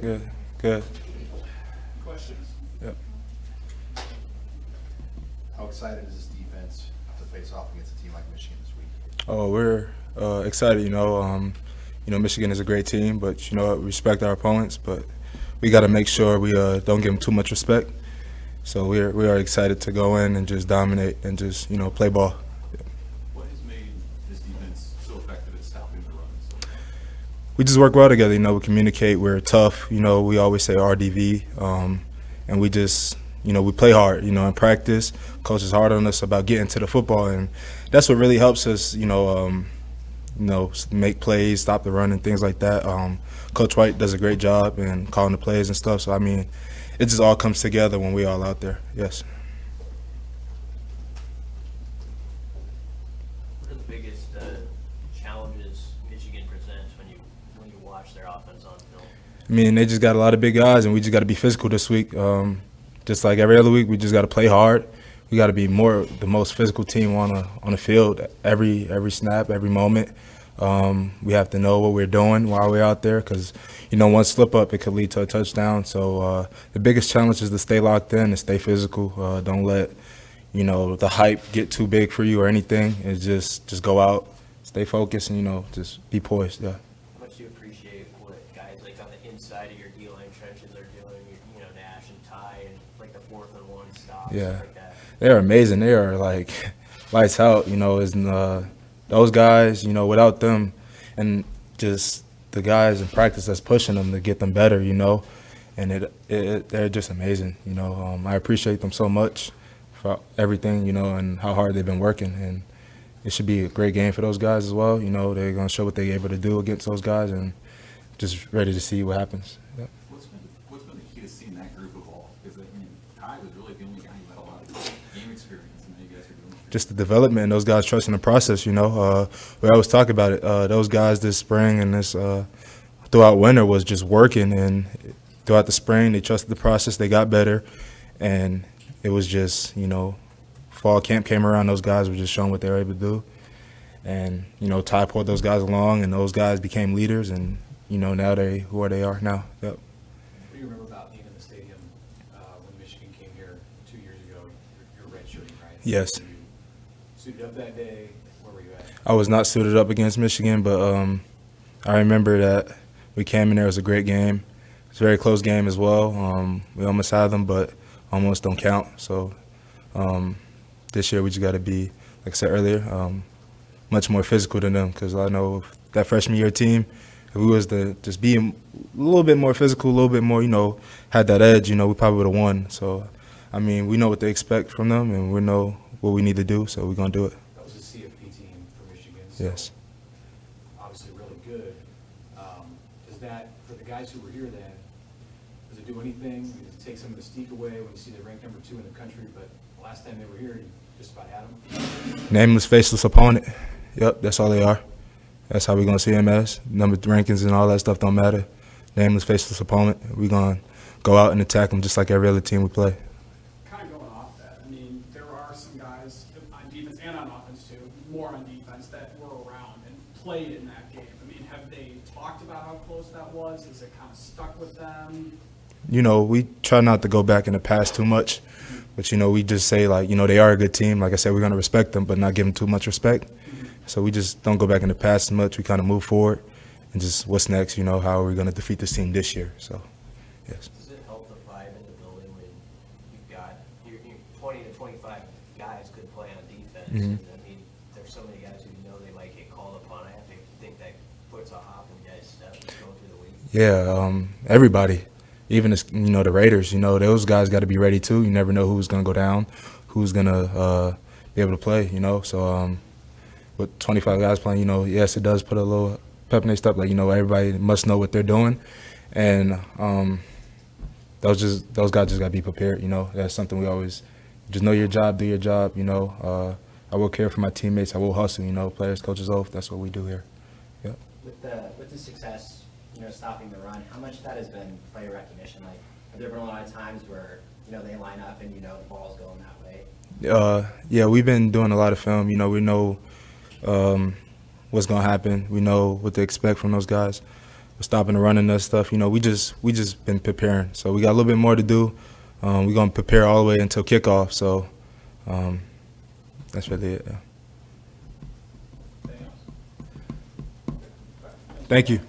Good. Good. Questions? Yep. How excited is this defense to face off against a team like Michigan this week? Oh, we're excited. Michigan is a great team, but we respect our opponents. But we got to make sure we don't give them too much respect. So we are excited to go in and just dominate and just play ball. What has made this defense so effective at stopping the run so far? We just work well together. We communicate. We're tough. We always say RDV, and we just we play hard. In practice, coach is hard on us about getting to the football, and that's what really helps us. Make plays, stop the run, and things like that. Coach White does a great job in calling the plays and stuff. So it just all comes together when we all out there. Yes. What are the biggest challenges Michigan presents when you watch their offense on film? They just got a lot of big guys, and we just got to be physical this week. Just like every other week, we just got to play hard. We got to be the most physical team on the field every snap, every moment. We have to know what we're doing while we're out there because, one slip up, it could lead to a touchdown. So the biggest challenge is to stay locked in and stay physical. Don't let, the hype get too big for you or anything. It's just go out, stay focused, and, just be poised. Yeah. How much do you appreciate what guys like on the inside of your D-line trenches are doing, Nash and Ty and like the 4th and 1 stops, Yeah. stuff like that? They're amazing. They are like lights out, those guys, without them and just the guys in practice that's pushing them to get them better, and they're just amazing, I appreciate them so much for everything, and how hard they've been working, and it should be a great game for those guys as well. They're going to show what they're able to do against those guys and just ready to see what happens. Yeah. What's been the key to seeing that group evolve? Because Ty was really the only guy who had a lot of game experience, and now you guys are doing it. Just the development and those guys trusting the process, we always talk about it. Those guys this spring and this throughout winter was just working, and throughout the spring they trusted the process, they got better, and it was just, fall camp came around, those guys were just showing what they were able to do. And, Ty pulled those guys along, and those guys became leaders, and, now who are now. Yep. What do you remember about being in the stadium when Michigan came here 2 years ago? You're redshirting, right? Yes. Were you suited up that day? Where were you at? I was not suited up against Michigan, but I remember that we came in there. It was a great game. It was a very close game as well. We almost had them, but almost don't count. So this year we just got to be, like I said earlier, much more physical than them because I know that freshman year team, if we was to just be a little bit more physical, a little bit more, had that edge, we probably would have won. So, we know what they expect from them, and we know what we need to do, so we're going to do it. That was a CFP team for Michigan. So Yes. obviously really good. Does that, for the guys who were here then, does it do anything? Does it take some of the mystique away when you see they ranked number 2 in the country, but last time they were here, you just about had them? Nameless, faceless opponent. Yep, that's all they are. That's how we're going to see them as. Number rankings and all that stuff don't matter. Nameless, faceless opponent. We're going to go out and attack them just like every other team we play. Kind of going off that, there are some guys on defense and on offense too, more on defense, that were around and played in that game. Have they talked about how close that was? Is it kind of stuck with them? We try not to go back in the past too much, but, we just say, they are a good team. Like I said, we're going to respect them, but not give them too much respect. So we just don't go back in the past as much. We kind of move forward and just what's next, how are we going to defeat this team this year. So, yes. Does it help the vibe in the building when you've got your 20 to 25 guys could play on defense? Mhm. And, there's so many guys who they might get called upon. I have to think that puts a hop in guys' steps going through the week. Yeah, everybody, even the Raiders, those guys got to be ready too. You never know who's going to go down, who's going to be able to play, So with 25 guys playing, yes, it does put a little pep in their step. Everybody must know what they're doing, and those guys just got to be prepared. That's something we always just know your job, do your job. I will care for my teammates. I will hustle. Players, coaches, oath. That's what we do here. Yep. With the success, stopping the run, how much of that has been player recognition? Have there been a lot of times where they line up and the ball's going that way? Yeah, we've been doing a lot of film. We know what's going to happen. We know what to expect from those guys. stopping the run and that stuff. You know, we just been preparing. So we got a little bit more to do. We're gonna prepare all the way until kickoff. So that's really it. Yeah. Thank you.